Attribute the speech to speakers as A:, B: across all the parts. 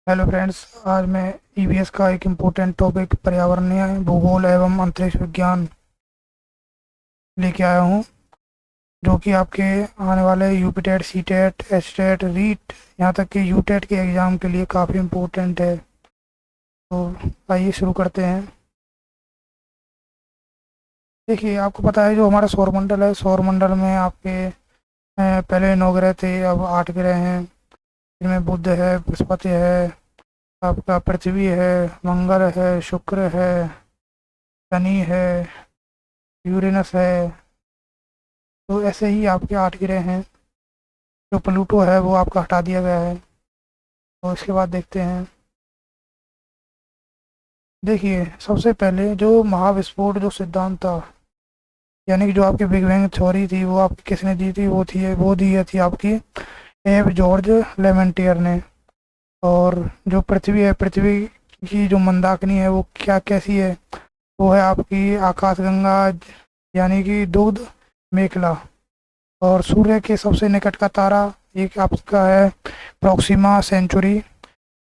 A: Hello friends. आज मैं EVS का एक इम्पोर्टेंट टॉपिक पर्यावरणीय भूगोल एवं अंतरिक्ष विज्ञान लेके आया हूँ, जो कि आपके आने वाले यूपीटेट, सीटेट, एचटेट, रीट, यहाँ तक कि यूटेट के एग्ज़ाम के लिए काफ़ी इम्पोर्टेंट है। तो आइए शुरू करते हैं। देखिए, आपको पता है जो हमारा सौरमंडल है, सौरमंडल में आपके पहले 9 ग्रह थे, अब 8 ग्रह हैं। इनमें बुध है, बृहस्पति है, आपका पृथ्वी है, मंगल है, शुक्र है, शनि है, यूरेनस है। तो ऐसे ही आपके 8 ग्रह हैं। जो प्लूटो है वो आपका हटा दिया गया है। तो इसके बाद देखते हैं। देखिए, सबसे पहले जो महाविस्फोट जो सिद्धांत था, यानी कि जो आपकी बिग बैंग थ्योरी थी, वो आपकी किसने दी थी? वो दी थी आपकी एफ जॉर्ज लेमेंटियर ने। और जो पृथ्वी है, पृथ्वी की जो मंदाकिनी है वो क्या कैसी है? वो है आपकी आकाशगंगा, यानी कि दुग्ध मेखला। और सूर्य के सबसे निकट का तारा एक आपका है प्रॉक्सिमा सेंचुरी।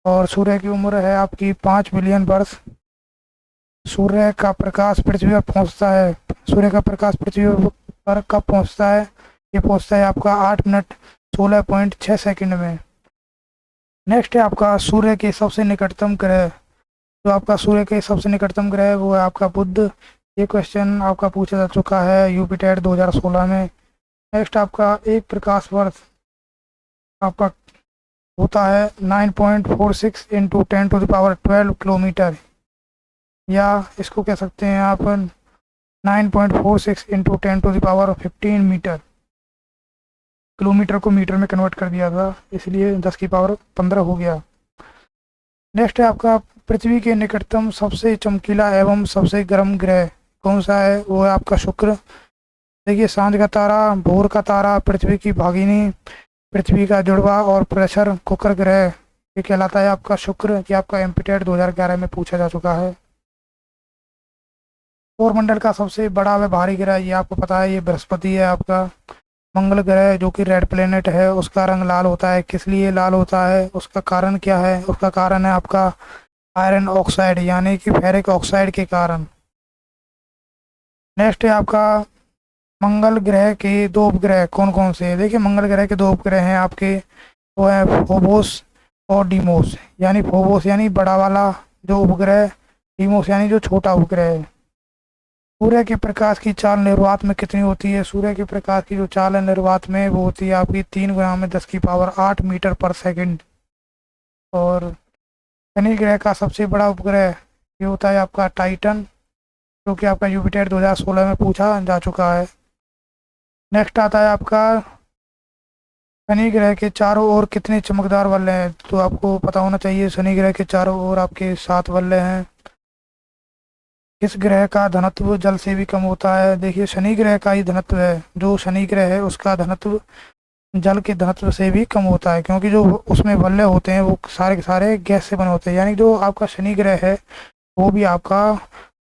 A: और सूर्य की उम्र है आपकी 5 बिलियन वर्ष। सूर्य का प्रकाश पृथ्वी पर पहुंचता है, सूर्य का प्रकाश पृथ्वी पर कब पहुंचता है? ये पहुंचता है आपका 8 मिनट 16.6 सेकंड में। नेक्स्ट है आपका सूर्य के सबसे निकटतम ग्रह। जो आपका सूर्य के सबसे निकटतम ग्रह है वो है आपका बुध। ये क्वेश्चन आपका पूछा जा चुका है यूपीटेट 2016 में। नेक्स्ट आपका एक प्रकाश वर्ष आपका होता है 9.46 इंटू 10⁻12 किलोमीटर, या इसको कह सकते हैं आप 9.46 इंटू 10⁻15 मीटर। किलोमीटर को मीटर में कन्वर्ट कर दिया था, इसलिए 10 की पावर 15 हो गया। नेक्स्ट है आपका पृथ्वी के निकटतम सबसे चमकीला एवं सबसे गर्म ग्रह कौन सा है? वो है आपका शुक्र। देखिए, सांझ का तारा, भोर का तारा, पृथ्वी की भागिनी, पृथ्वी का जुड़वा और प्रेशर कुकर ग्रह, ये कहलाता है आपका शुक्र। ये आपका एमपीटेट 2011 में पूछा जा चुका है। सौरमंडल का सबसे बड़ा व भारी ग्रह, ये आपको पता है, ये बृहस्पति है आपका। मंगल ग्रह जो कि रेड प्लेनेट है, उसका रंग लाल होता है। किस लिए लाल होता है? उसका कारण क्या है? उसका कारण है आपका आयरन ऑक्साइड, यानी कि फेरिक ऑक्साइड के कारण। नेक्स्ट है आपका मंगल ग्रह के दो उपग्रह कौन कौन से हैं? देखिए, मंगल ग्रह के दो उपग्रह हैं आपके, वो है फोबोस और डीमोस। यानी फोबोस यानी बड़ा वाला जो उपग्रह, डीमोस यानी जो छोटा उपग्रह है। सूर्य के प्रकाश की चाल निर्वात में कितनी होती है? सूर्य के प्रकाश की जो चाल है निर्वात में, वो होती है आपकी 3 गुना में 10 की पावर 8 मीटर पर सेकंड। और शनि ग्रह का सबसे बड़ा उपग्रह ये होता है आपका टाइटन, जो कि आपका यूपिटर 2016 में पूछा जा चुका है। नेक्स्ट आता है आपका शनि ग्रह के चारों ओर कितने चमकदार वलय हैं? तो आपको पता होना चाहिए, शनि ग्रह के चारों ओर आपके 7 वलय हैं। किस ग्रह का धनत्व जल से भी कम होता है? देखिए, शनि ग्रह का ही धनत्व है, जो शनि ग्रह है उसका धनत्व जल के धनत्व से भी कम होता है, क्योंकि जो उसमें वलय होते हैं वो सारे के सारे गैस से बने होते हैं। यानी जो आपका शनि ग्रह है वो भी आपका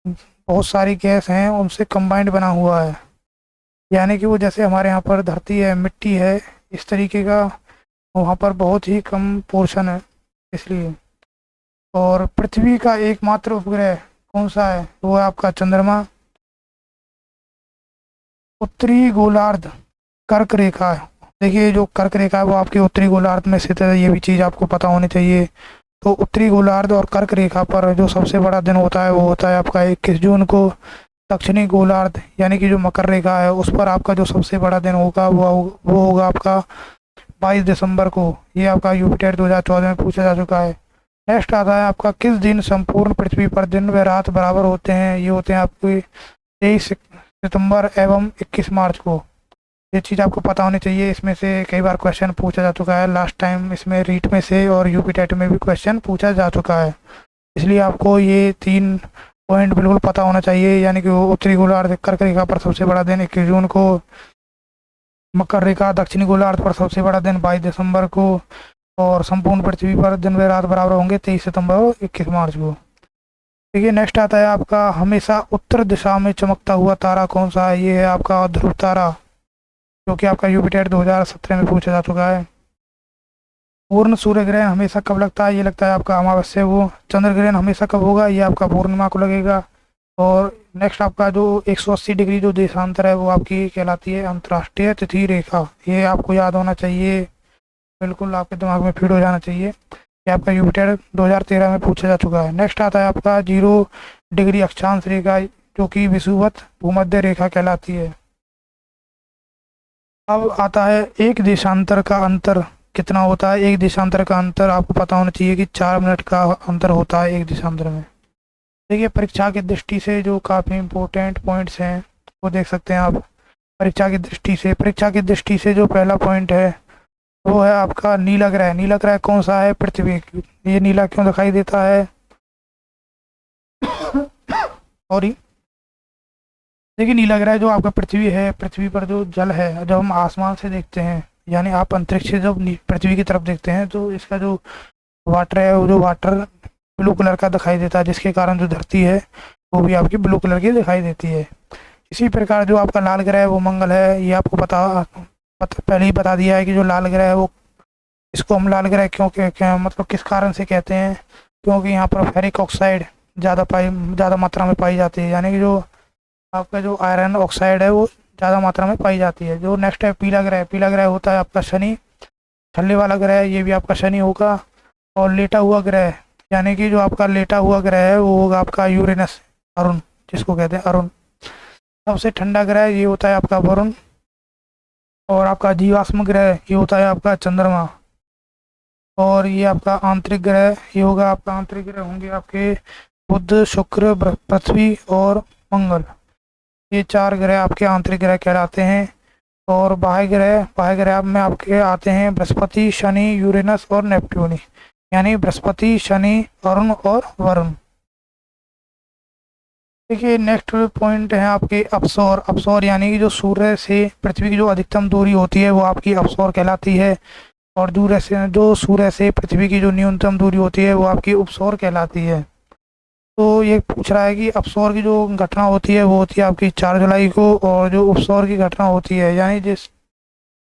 A: बहुत सारी गैस हैं उनसे कंबाइंड बना हुआ है। यानी कि वो जैसे हमारे यहाँ पर धरती है, मिट्टी है, इस तरीके का वहाँ पर बहुत ही कम पोर्शन है, इसलिए। और पृथ्वी का एकमात्र उपग्रह कौन सा है? वो है आपका चंद्रमा। उत्तरी गोलार्ध कर्क रेखा है। देखिए, जो कर्क रेखा है वो आपके उत्तरी गोलार्ध में स्थित है, ये भी चीज़ आपको पता होनी चाहिए। तो उत्तरी गोलार्ध और कर्क रेखा पर जो सबसे बड़ा दिन होता है वो होता है आपका 21 जून को। दक्षिणी गोलार्ध यानी कि जो मकर रेखा है उस पर आपका जो सबसे बड़ा दिन होगा वो होगा आपका 22 दिसंबर को। ये आपका यूपिटर 2014 में पूछा जा चुका है। नेक्स्ट आता है आपका किस दिन संपूर्ण पृथ्वी पर दिन व रात बराबर होते हैं? ये होते हैं आपके 23 सितंबर एवं 21 मार्च को। ये चीज़ आपको पता होनी चाहिए, इसमें से कई बार क्वेश्चन पूछा जा चुका है। लास्ट टाइम इसमें रीट में से और यूपीटेट में भी क्वेश्चन पूछा जा चुका है, इसलिए आपको ये 3 पॉइंट बिल्कुल पता होना चाहिए। यानी कि वो उत्तरी गोलार्ध कर्क रेखा पर सबसे बड़ा दिन 21 जून को, मकर रेखा दक्षिणी गोलार्ध पर सबसे बड़ा दिन 22 दिसंबर को, और संपूर्ण पृथ्वी पर दिन व रात बराबर होंगे 23 सितंबर और 21 मार्च को। देखिए, नेक्स्ट आता है आपका हमेशा उत्तर दिशा में चमकता हुआ तारा कौन सा है? ये है आपका ध्रुव तारा, जो कि आपका यूपिटर 2017 में पूछा जा चुका है। पूर्ण सूर्य ग्रहण हमेशा कब लगता है? ये लगता है आपका अमावस्या को। चंद्र ग्रहण हमेशा कब होगा? ये आपका पूर्णिमा को लगेगा। और नेक्स्ट आपका जो 180 डिग्री जो देशांतर है वो आपकी कहलाती है अंतर्राष्ट्रीय तिथि रेखा। ये आपको याद होना चाहिए, बिल्कुल आपके दिमाग में फीड हो जाना चाहिए। ये आपका यूपिटर 2013 में पूछा जा चुका है। नेक्स्ट आता है आपका 0 डिग्री अक्षांश रेखा, जो कि विषुवत भूमध्य रेखा कहलाती है। अब आता है एक देशांतर का अंतर कितना होता है? एक देशांतर का अंतर आपको पता होना चाहिए कि 4 मिनट का अंतर होता है एक देशांतर में। देखिए, परीक्षा की दृष्टि से जो काफ़ी इम्पोर्टेंट पॉइंट्स हैं वो देख सकते हैं आप। परीक्षा की दृष्टि से जो पहला पॉइंट है वो है आपका नीला ग्रह। नीला ग्रह कौन सा है? पृथ्वी। ये नीला क्यों दिखाई देता है? और देखिए, नीला ग्रह जो आपका पृथ्वी है, पृथ्वी पर जो जल है, जब हम आसमान से देखते हैं, यानी आप अंतरिक्ष से जब पृथ्वी की तरफ देखते हैं, तो इसका जो वाटर है वो जो वाटर ब्लू कलर का दिखाई देता है, जिसके कारण जो धरती है वो भी आपकी ब्लू कलर की दिखाई देती है। इसी प्रकार जो आपका लाल ग्रह है वो मंगल है। ये आपको पहले ही बता दिया है कि जो लाल ग्रह है वो, इसको हम लाल ग्रह क्यों मतलब किस कारण से कहते हैं? क्योंकि यहाँ पर फेरिक ऑक्साइड ज़्यादा मात्रा में पाई जाती है, यानी कि जो आपका जो आयरन ऑक्साइड है वो ज़्यादा मात्रा में पाई जाती है। जो नेक्स्ट है पीला ग्रह। पीला ग्रह होता है आपका शनि, छल्ले वाला ग्रह, ये भी आपका शनि होगा। और लेटा हुआ ग्रह, यानी कि जो आपका लेटा हुआ ग्रह है वो होगा आपका यूरेनस, अरुण, जिसको कहते हैं अरुण। सबसे ठंडा ग्रह ये होता है आपका वरुण। और आपका जीवाश्म ग्रह ये होता है आपका चंद्रमा। और ये आपका आंतरिक ग्रह, ये होगा आपका आंतरिक ग्रह होंगे आपके बुध, शुक्र, पृथ्वी और मंगल। ये 4 ग्रह आपके आंतरिक ग्रह कहलाते हैं। और बाह्य ग्रह में आपके आते हैं बृहस्पति, शनि, यूरेनस और नेपट्यून, यानी बृहस्पति, शनि, अरुण और वरुण। देखिए, नेक्स्ट पॉइंट है आपके अपसौर। अपसौर यानी कि जो सूर्य से पृथ्वी की जो अधिकतम दूरी होती है वो आपकी अपसौर कहलाती है। और जो सूर्य से पृथ्वी की जो न्यूनतम दूरी होती है वो आपकी उपसौर कहलाती है। तो ये पूछ रहा है कि अपसौर की जो घटना होती है वो होती है आपकी 4 जुलाई को। और जो उपसौर की घटना होती है, यानी जिस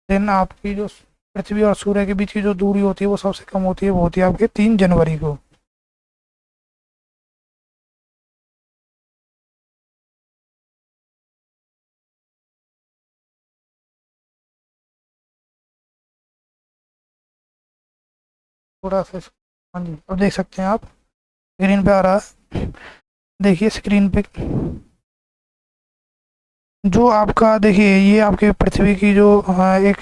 A: दिन आपकी जो पृथ्वी और सूर्य के बीच की जो दूरी होती है वो सबसे कम होती है, वो होती है आपके 3 जनवरी को। थोड़ा सा हाँ जी, अब देख सकते हैं आप, स्क्रीन पे आ रहा है। देखिए स्क्रीन पे जो आपका, देखिए ये आपके पृथ्वी की जो एक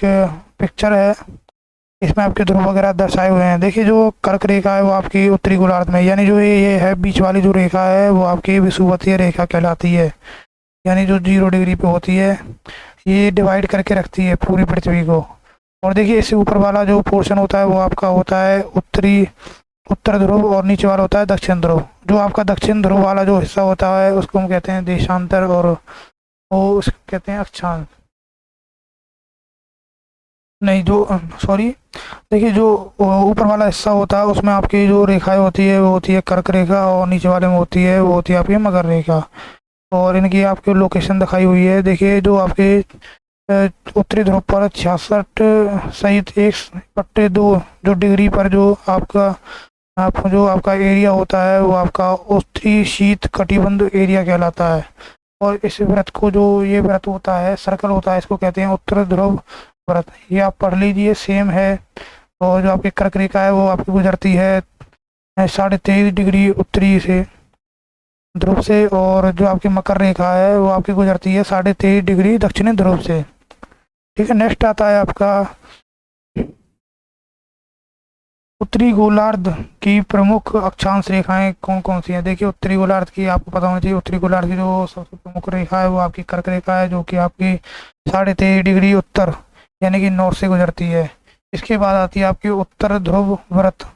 A: पिक्चर है, इसमें आपके ध्रुव वगैरह दर्शाए हुए हैं। देखिए, जो कर्क रेखा है वो आपकी उत्तरी गोलार्ध में, यानी जो ये है बीच वाली जो रेखा है वो आपकी विषुवतीय रेखा कहलाती है, यानी जो 0 डिग्री पे होती है। ये डिवाइड करके रखती है पूरी पृथ्वी को। और देखिए, इससे ऊपर वाला जो पोर्शन होता है वो आपका होता है उत्तर ध्रुव, और नीचे वाला होता है दक्षिण ध्रुव। जो आपका दक्षिण ध्रुव वाला जो हिस्सा होता है उसको हम कहते हैं देशांतर, और वो उसको कहते हैं अक्षांश। नहीं, जो सॉरी, देखिए जो ऊपर वाला हिस्सा होता है उसमें आपकी जो रेखाएं होती है वो होती है कर्क रेखा, और नीचे वाले में होती है वो होती है आपकी मकर रेखा। और इनकी आपकी लोकेशन दिखाई हुई है। देखिए, जो आपके उत्तरी ध्रुव पर 66 सहित 1/2 जो डिग्री पर जो आपका एरिया होता है वो आपका उत्तरी शीत कटिबंध एरिया कहलाता है। और इस व्रत को, जो ये व्रत होता है, सर्कल होता है, इसको कहते हैं उत्तर ध्रुव व्रत। ये आप पढ़ लीजिए, सेम है। और जो आपकी कर्क रेखा है वो आपकी गुजरती है 23.5 डिग्री उत्तरी से ध्रुव से। और जो आपकी मकर रेखा है वो आपकी गुजरती है 23.5 डिग्री दक्षिणी ध्रुव से। ठीक है, नेक्स्ट आता है आपका उत्तरी गोलार्ध की प्रमुख अक्षांश रेखाएं कौन कौन सी हैं? देखिए, उत्तरी गोलार्ध की आपको पता होना चाहिए। उत्तरी गोलार्ध की जो सबसे प्रमुख रेखा है वो आपकी कर्क रेखा है, जो कि आपकी 23.5 डिग्री उत्तर, यानी कि नॉर्थ से गुजरती है। इसके बाद आती है आपकी उत्तर ध्रुव व्रत,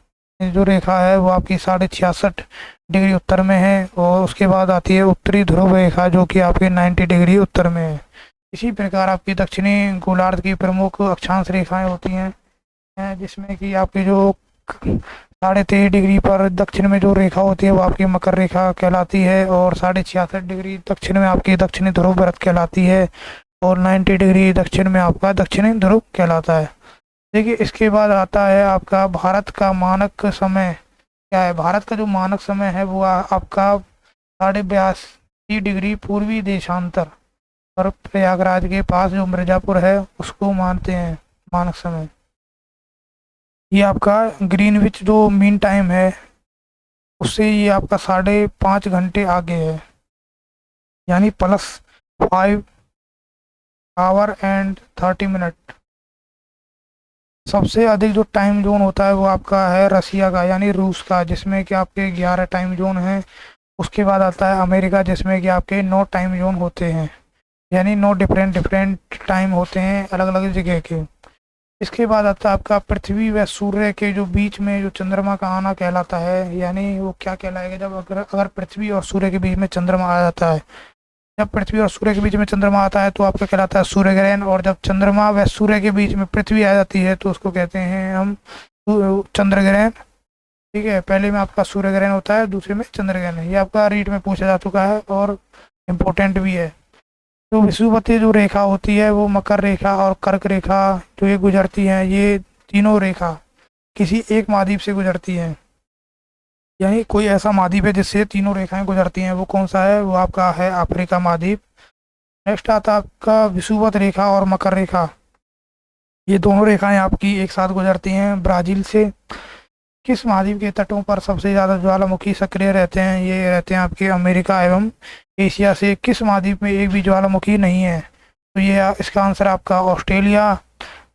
A: जो रेखा है वो आपकी 66.5 डिग्री उत्तर में है। और उसके बाद आती है उत्तरी ध्रुव रेखा, जो कि आपकी 90 डिग्री उत्तर में है। इसी प्रकार आपकी दक्षिणी गोलार्ध की प्रमुख अक्षांश रेखाएं होती हैं, जिसमें कि आपकी जो 23.5 डिग्री पर दक्षिण में जो रेखा होती है वो आपकी मकर रेखा कहलाती है। और 66.5 डिग्री दक्षिण में आपकी दक्षिणी ध्रुव व्रत कहलाती है। और 90 डिग्री दक्षिण में आपका दक्षिणी ध्रुव कहलाता है। देखिए इसके बाद आता है आपका भारत का मानक समय क्या है। भारत का जो मानक समय है वो आपका 82.5 डिग्री पूर्वी देशांतर और प्रयागराज के पास जो मिर्ज़ापुर है उसको मानते हैं मानक समय। ये आपका ग्रीनविच जो मीन टाइम है उससे ये आपका 5.5 घंटे आगे है, यानी +5 आवर एंड 30 मिनट। सबसे अधिक जो टाइम जोन होता है वो आपका है रसिया का यानी रूस का, जिसमें कि आपके 11 टाइम जोन हैं। उसके बाद आता है अमेरिका, जिसमें कि आपके 9 टाइम जोन होते हैं, यानी 9 डिफरेंट डिफरेंट टाइम होते हैं अलग अलग जगह के। इसके बाद आता है आपका पृथ्वी व सूर्य के जो बीच में जो चंद्रमा का आना कहलाता है, यानी वो क्या कहलाएगा जब अगर पृथ्वी और सूर्य के बीच में चंद्रमा आ जाता है। जब पृथ्वी और सूर्य के बीच में चंद्रमा आता है तो आपका कहलाता है सूर्य ग्रहण, और जब चंद्रमा व सूर्य के बीच में पृथ्वी आ जाती है तो उसको कहते हैं हम चंद्र ग्रहण। ठीक है, पहले में आपका सूर्य ग्रहण होता है, दूसरे में चंद्र ग्रहण है। ये आपका रीट में पूछा जा चुका है और इम्पोर्टेंट भी है। तो विषुवतीय जो रेखा होती है वो मकर रेखा और कर्क रेखा जो ये गुजरती हैं, ये तीनों रेखा किसी एक महाद्वीप से गुजरती हैं, यानी कोई ऐसा महाद्वीप है जिससे तीनों रेखाएं गुजरती हैं। वो कौन सा है? वो आपका है अफ्रीका महाद्वीप। नेक्स्ट आता है आपका विषुवत रेखा और मकर रेखा। ये दोनों रेखाएं आपकी एक साथ गुजरती हैं ब्राज़ील से। किस महाद्वीप के तटों पर सबसे ज़्यादा ज्वालामुखी सक्रिय रहते हैं? ये रहते हैं आपके अमेरिका एवं एशिया से। किस महाद्वीप में एक भी ज्वालामुखी नहीं है? तो ये इसका आंसर आपका ऑस्ट्रेलिया।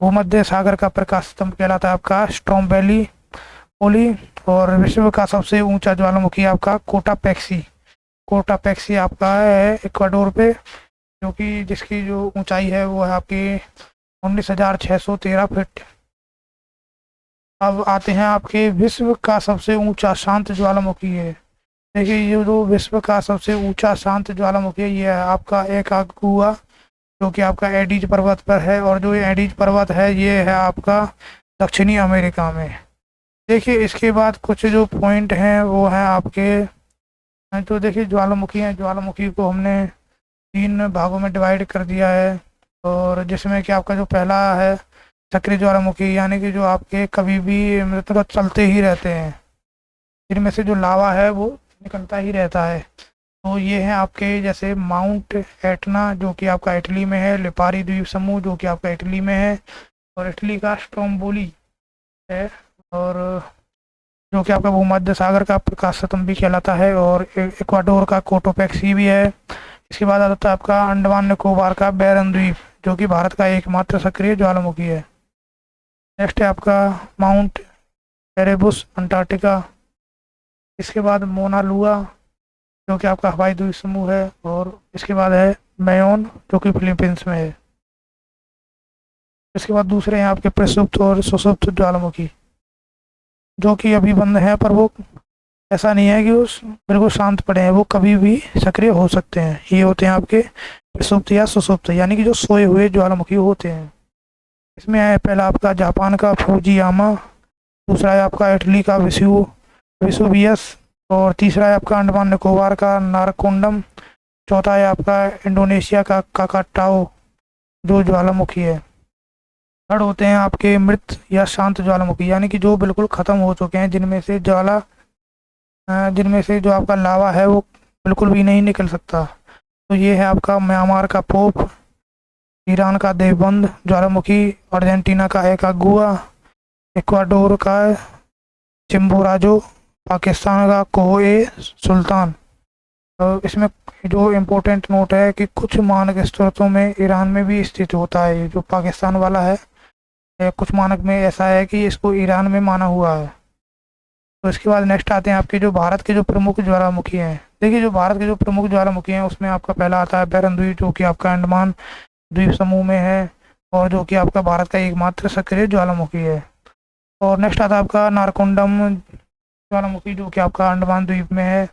A: भूमध्य सागर का प्रकाश स्तंभ कहलाता है आपका स्ट्रोम्बेली ओली। और विश्व का सबसे ऊंचा ज्वालामुखी आपका कोटापेक्सी आपका है इक्वाडोर पे, जो कि जिसकी जो ऊंचाई है वो है आपकी 19,613 फीट। अब आते हैं आपके विश्व का सबसे ऊंचा शांत ज्वालामुखी है। देखिए ये जो विश्व का सबसे ऊंचा शांत ज्वालामुखी है ये है आपका एकागुआ, जो कि आपका एडीज पर्वत पर है। और जो ये एडीज पर्वत है ये है आपका दक्षिणी अमेरिका में। देखिए इसके बाद कुछ जो पॉइंट हैं वो हैं आपके, तो देखिए ज्वालामुखी हैं, ज्वालामुखी को हमने 3 भागों में डिवाइड कर दिया है। और जिसमें कि आपका जो पहला है सक्रिय ज्वालामुखी, यानी कि जो आपके कभी भी मतलब चलते ही रहते हैं, जिनमें से जो लावा है वो निकलता ही रहता है। तो ये हैं आपके जैसे माउंट एटना जो कि आपका इटली में है, लिपारी द्वीप समूह जो कि आपका इटली में है, और इटली का स्ट्रोम्बोली है, और जो कि आपका भूमध्य सागर का प्रकाश स्तंभ भी कहलाता है, और इक्वाडोर का कोटोपेक्सी भी है। इसके बाद आता है आपका अंडमान निकोबार का बैरन द्वीप, जो कि भारत का एकमात्र सक्रिय ज्वालामुखी है। नेक्स्ट है आपका माउंट एरेबुस अंटार्कटिका। इसके बाद मोना लुआ जो कि आपका हवाई द्वीप समूह है, और इसके बाद है मेयोन जो कि फिलीपींस में है। इसके बाद दूसरे हैं आपके प्रसुप्त और सुसुप्त ज्वालामुखी, जो कि अभी बंद है, पर वो ऐसा नहीं है कि वो बिल्कुल शांत पड़े हैं, वो कभी भी सक्रिय हो सकते हैं। ये होते हैं आपके प्रसुप्त या सुसुप्त, यानी कि जो सोए हुए ज्वालामुखी होते हैं। इसमें है पहला आपका जापान का फूजियामा, दूसरा है आपका इटली का विसुवियस, और तीसरा है आपका अंडमान निकोबार का नारकोंडम, चौथा है आपका इंडोनेशिया का काकाटाओ जो ज्वालामुखी है। थर्ड होते हैं आपके मृत या शांत ज्वालामुखी, यानी कि जो बिल्कुल ख़त्म हो चुके हैं, जिनमें से जो आपका लावा है वो बिल्कुल भी नहीं निकल सकता। तो ये है आपका म्यांमार का पोप, ईरान का देवबंद ज्वालामुखी, अर्जेंटीना का एकागुआ, इक्वाडोर का चिम्बोराजो, पाकिस्तान का कोहे सुल्तान। तो इसमें जो इम्पोर्टेंट नोट है कि कुछ मानक स्रोतों में ईरान में भी स्थित होता है। जो पाकिस्तान वाला है कुछ मानक में ऐसा है कि इसको ईरान में माना हुआ है। तो इसके बाद नेक्स्ट आते हैं आपके जो भारत के जो प्रमुख ज्वालामुखी हैं। देखिए जो भारत के जो प्रमुख ज्वालामुखी हैं उसमें आपका पहला आता है बैरन द्वीप, जो कि आपका अंडमान द्वीप समूह में है, और जो कि आपका भारत का एकमात्र सक्रिय ज्वालामुखी है। और नेक्स्ट आता है आपका नारकोंडम ज्वालामुखी, जो कि आपका अंडमान द्वीप में है।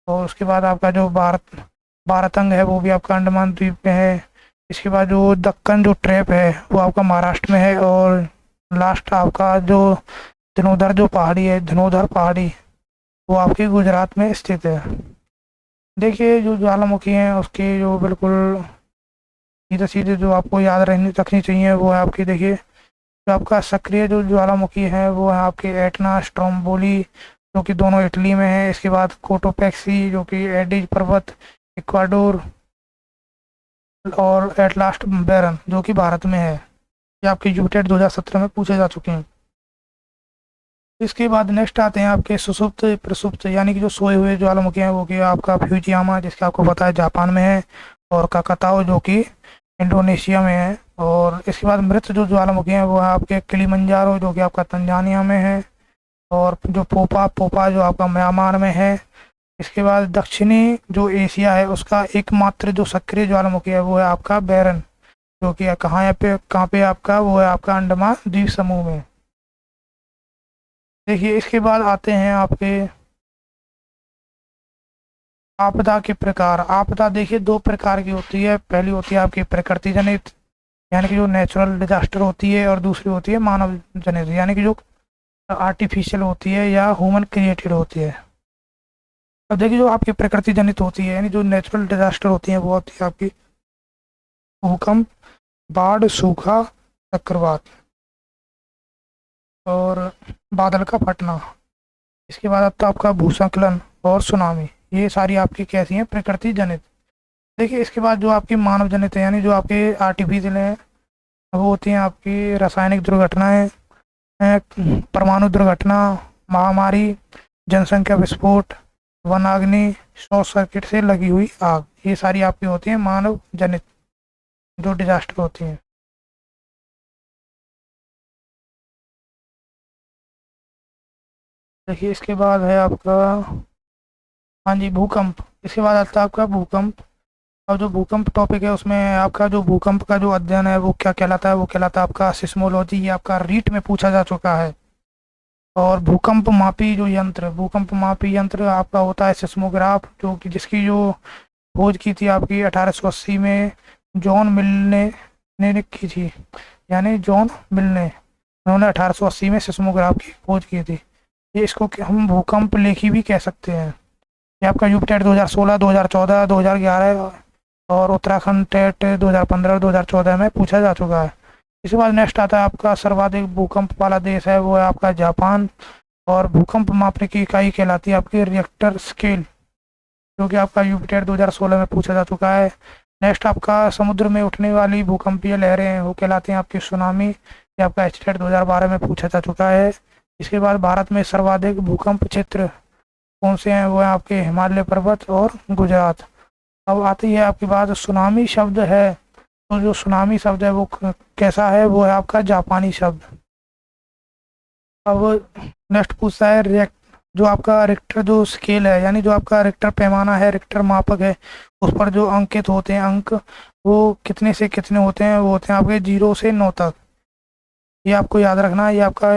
A: और उसके बाद आपका जो भारतंग है वो भी आपका अंडमान द्वीप में है। इसके बाद जो दक्कन जो ट्रैप है वो आपका महाराष्ट्र में है। और लास्ट आपका जो धनोधर पहाड़ी वो आपके गुजरात में स्थित है। देखिए जो ज्वालामुखी हैं उसके जो बिल्कुल सीधे सीधे जो आपको याद रखनी चाहिए वो है आपकी, देखिए जो आपका सक्रिय जो ज्वालामुखी है वो है आपके एटना, स्ट्रोम्बोली जो कि दोनों इटली में है। इसके बाद कोटोपैक्सी जो कि एडिज पर्वत इक्वाडोर, और एट लास्ट बैरन जो कि भारत में है। ये आपके यूटेट 2017 में पूछे जा चुके हैं। इसके बाद नेक्स्ट आते हैं आपके सुसुप्त प्रसुप्त, यानी कि जो सोए हुए ज्वालामुखी हैं वो कि आपका फ्यूजियामा जिसका आपको पता है जापान में है, और काकाताओ जो कि इंडोनेशिया में है। और इसके बाद मृत जो ज्वालामुखी हैं वो है आपके किलिमंजारो जो कि आपका तंजानिया में है, और जो पोपा पोपा जो आपका म्यांमार में है। इसके बाद दक्षिणी जो एशिया है उसका एकमात्र जो सक्रिय ज्वालामुखी है वो है आपका बैरन जो कि कहाँ पे आपका वो है आपका अंडमान द्वीप समूह में। देखिए इसके बाद आते हैं आपके आपदा के प्रकार। आपदा देखिए दो प्रकार की होती है। पहली होती है आपकी प्रकृति जनित, यानी कि जो नेचुरल डिजास्टर होती है, और दूसरी होती है मानव जनित, यानी कि जो आर्टिफिशियल होती है या ह्यूमन क्रिएटेड होती है। अब देखिए जो आपकी प्रकृति जनित होती है यानी जो नेचुरल डिजास्टर होती है वो होती है आपकी भूकंप, बाढ़, सूखा, चक्रवात और बादल का फटना। इसके बाद आता है आपका भूस्खलन और सुनामी। ये सारी आपकी कैसी हैं, प्रकृति जनित। देखिए इसके बाद जो आपकी मानव जनित है यानी जो आपके आर्टिफिशियल हैं वो होती हैं आपकी रासायनिक दुर्घटनाएं, परमाणु दुर्घटना, महामारी, जनसंख्या विस्फोट, वनाग्नि, शॉर्ट सर्किट से लगी हुई आग। ये सारी आपकी होती हैं मानव जनित जो डिजास्टर होती हैं। देखिए इसके बाद है आपका, हाँ जी, भूकंप। इसके बाद आता है आपका भूकंप। और जो भूकंप टॉपिक है उसमें आपका जो भूकंप का जो अध्ययन है वो क्या कहलाता है, वो कहलाता है आपका सिस्मोलॉजी। ये आपका रीट में पूछा जा चुका है। और भूकंप मापी यंत्र आपका होता है सिस्मोग्राफ, जो कि जिसकी जो खोज की थी आपकी 1880 में जॉन मिलने ने की थी, यानी जॉन मिलने, उन्होंने 1880 में सिस्मोग्राफ की खोज की थी। ये इसको हम भूकंप लेखी भी कह सकते हैं। ये आपका यूपी टेट 2016, 2014, 2011 और उत्तराखंड टेट 2015, 2014 में पूछा जा चुका है। इसके बाद नेक्स्ट आता है आपका सर्वाधिक भूकंप वाला देश है वो है आपका जापान। और भूकंप मापने की इकाई कहलाती है आपकी रिएक्टर स्केल, जो कि आपका यूपी टेट 2016 में पूछा जा चुका है। नेक्स्ट आपका समुद्र में उठने वाली भूकंपीय लहरें हैं वो कहलाती हैं आपकी सुनामी। ये आपका एच टेट 2012 में पूछा जा चुका है। इसके बाद भारत में सर्वाधिक भूकंप क्षेत्र कौन से हैं, वो है आपके हिमालय पर्वत और गुजरात। अब आती है आपकी बात सुनामी शब्द है, तो जो सुनामी शब्द है वो कैसा है, वो है आपका जापानी शब्द। अब नेक्स्ट पूछता है जो आपका रिक्टर जो स्केल है, यानी जो आपका रिक्टर पैमाना है, रिक्टर मापक है, उस पर जो अंकित होते हैं अंक वो कितने से कितने होते हैं, वो होते हैं आपके 0 से 9 तक। ये आपको याद रखना है। ये आपका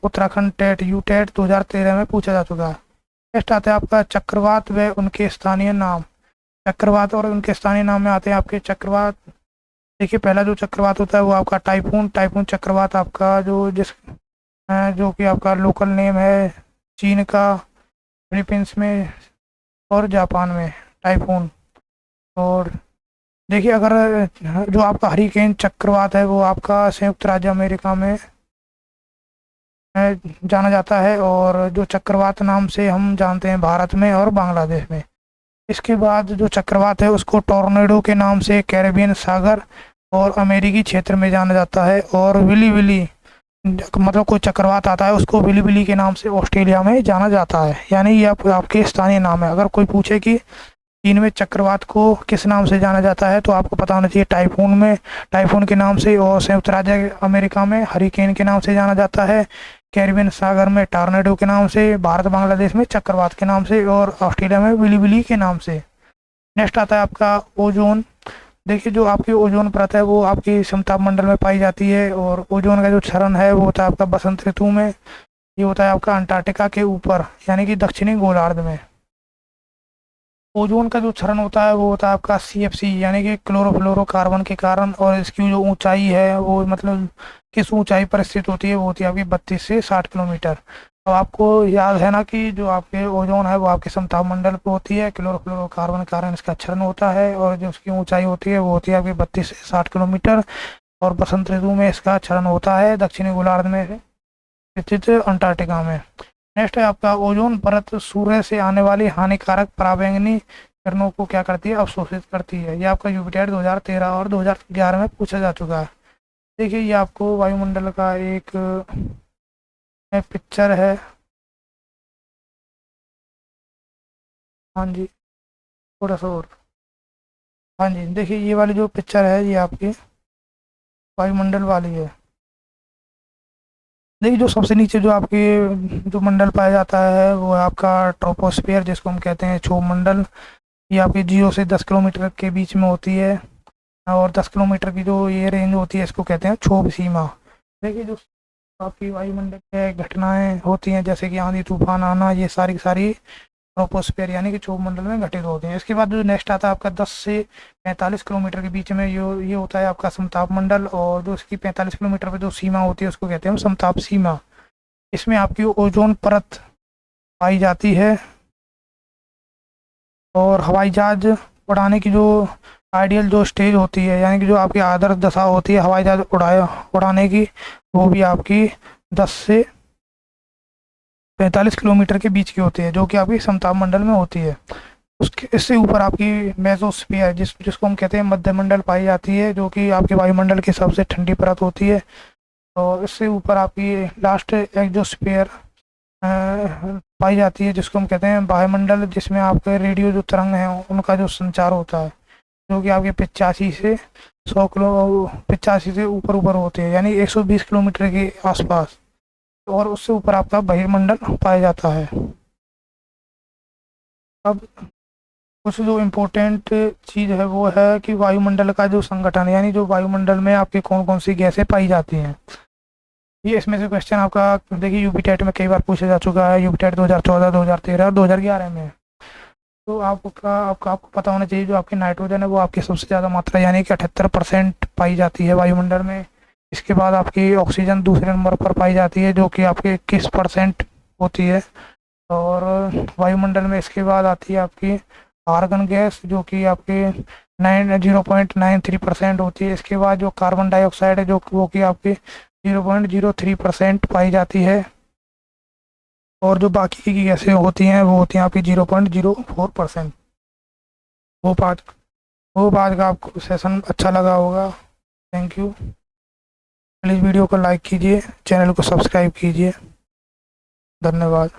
A: उत्तराखंड टेट यू टेट 2013 में पूछा जा चुका है। नेक्स्ट आता है आपका चक्रवात व उनके स्थानीय नाम। चक्रवात और उनके स्थानीय नाम में आते हैं आपके चक्रवात। देखिए पहला जो चक्रवात होता है वो आपका टाइफून। टाइफून चक्रवात आपका जो कि आपका लोकल नेम है चीन का, फिलीपींस में और जापान में टाइफून। और देखिए अगर जो आपका हरिकेन चक्रवात है वो आपका संयुक्त राज्य अमेरिका में जाना जाता है, और जो चक्रवात नाम से हम जानते हैं भारत में और बांग्लादेश में। इसके बाद जो चक्रवात है उसको टॉर्नेडो के नाम से कैरेबियन सागर और अमेरिकी क्षेत्र में जाना जाता है। और विली विली मतलब कोई चक्रवात आता है उसको विली विली के नाम से ऑस्ट्रेलिया में जाना जाता है। यानी ये आपके स्थानीय नाम है। अगर कोई पूछे कि चीन में चक्रवात को किस नाम से जाना जाता है तो आपको पता होना चाहिए टाइफून के नाम से, और संयुक्त राज्य अमेरिका में हरिकेन के नाम से जाना जाता है, कैरिबियन सागर में टॉर्नेडो के नाम से, भारत बांग्लादेश में चक्रवात के नाम से, और ऑस्ट्रेलिया में विली विली के नाम से। नेक्स्ट आता है आपका ओजोन। देखिए जो आपकी ओजोन परत है वो आपकी समताप मंडल में पाई जाती है, और ओजोन का जो क्षरण है वो होता है आपका बसंत ऋतु में। ये होता है आपका अंटार्कटिका के ऊपर यानी कि दक्षिणी गोलार्ध में। ओजोन का जो क्षरण होता है वो होता है आपका CFC यानी कि क्लोरोफ्लोरोकार्बन के कारण, और इसकी जो ऊंचाई है वो मतलब किस ऊंचाई पर स्थित होती है वो होती है आपकी 32 से 60 किलोमीटर। तो आपको याद है ना कि जो आपके ओजोन है वो आपके समताप मंडल पर होती है, क्लोरोफ्लोरोकार्बन के कारण इसका क्षरण होता है, और जो उसकी ऊंचाई होती है वो होती है आपकी 32 से 60 किलोमीटर। और बसंत ऋतु में इसका चलन होता है दक्षिणी गोलार्ध में स्थित अंटार्कटिका में। नेक्स्ट है आपका ओजोन परत सूर्य से आने वाली हानिकारक पराबैंगनी किरणों को क्या करती है, अवशोषित करती है। ये आपका यूपीटेड 2013 और 2011 में पूछा जा चुका है। देखिए ये आपको वायुमंडल का एक पिक्चर है। हाँ जी, थोड़ा सा और। हाँ जी, देखिए ये वाली जो पिक्चर है ये आपकी वायुमंडल वाली है। देखिए जो सबसे नीचे जो आपकी जो मंडल पाया जाता है वो है आपका ट्रोपोस्फियर, जिसको हम कहते हैं क्षोभ मंडल। ये आपके 0 से 10 किलोमीटर के बीच में होती है, और 10 किलोमीटर की जो ये रेंज होती है इसको कहते हैं क्षोभ सीमा। देखिए जो आपकी वायुमंडल में घटनाएं होती हैं जैसे कि आंधी तूफान आना, ये सारी की सारी ट्रोपोस्फियर यानी कि क्षोभ मंडल में घटित होते हैं। इसके बाद जो नेक्स्ट आता है आपका 10 से 45 किलोमीटर के बीच में ये होता है आपका समताप मंडल, और जो इसकी 45 किलोमीटर पे जो सीमा होती है उसको कहते हैं समताप सीमा। इसमें आपकी ओजोन परत पाई जाती है, और हवाई जहाज उड़ाने की जो आइडियल जो स्टेज होती है यानी कि जो आपकी आदर्श दशा होती है हवाई जहाज उड़ाने की, वो भी आपकी 10 से 45 किलोमीटर के बीच की होती है, जो कि आपकी समताप मंडल में होती है। उसके इससे ऊपर आपकी मेसोस्फीयर जिसको हम कहते हैं मध्यमंडल पाई जाती है, जो कि आपके वायुमंडल की सबसे ठंडी परत होती है। और इससे ऊपर आपकी लास्ट एक्सोस्फीयर पाई जाती है, जिसको हम कहते हैं वायुमंडल, जिसमें आपके रेडियो जो तरंग हैं उनका जो संचार होता है, जो कि आपके 85 से ऊपर ऊपर होते हैं यानी 120 किलोमीटर के आसपास। और उससे ऊपर आपका बहिर्मंडल पाया जाता है। अब कुछ जो इम्पोर्टेंट चीज़ है वो है कि वायुमंडल का जो संगठन यानी जो वायुमंडल में आपकी कौन कौन सी गैसें पाई जाती हैं। ये इसमें से क्वेश्चन आपका देखिए यूपी टेट में कई बार पूछा जा चुका है, यूपी टेट 2014, 2013 और 2011 में। तो आपको पता होना चाहिए जो आपकी नाइट्रोजन है वो आपकी सबसे ज़्यादा मात्रा यानी कि 78% पाई जाती है वायुमंडल में। इसके बाद आपकी ऑक्सीजन दूसरे नंबर पर पाई जाती है जो कि आपके 21% होती है। और वायुमंडल में इसके बाद आती है आपकी आर्गन गैस, जो कि आपके 0.93% होती है। इसके बाद जो कार्बन डाइऑक्साइड है जो वो कि आपकी 0.03% पाई जाती है। और जो बाकी की गैसें होती हैं वो होती हैं आपकी 0.04%। वो आज वो आज का आपको सेशन अच्छा लगा होगा। Thank you. प्लीज़ वीडियो को लाइक कीजिए, चैनल को सब्सक्राइब कीजिए। धन्यवाद।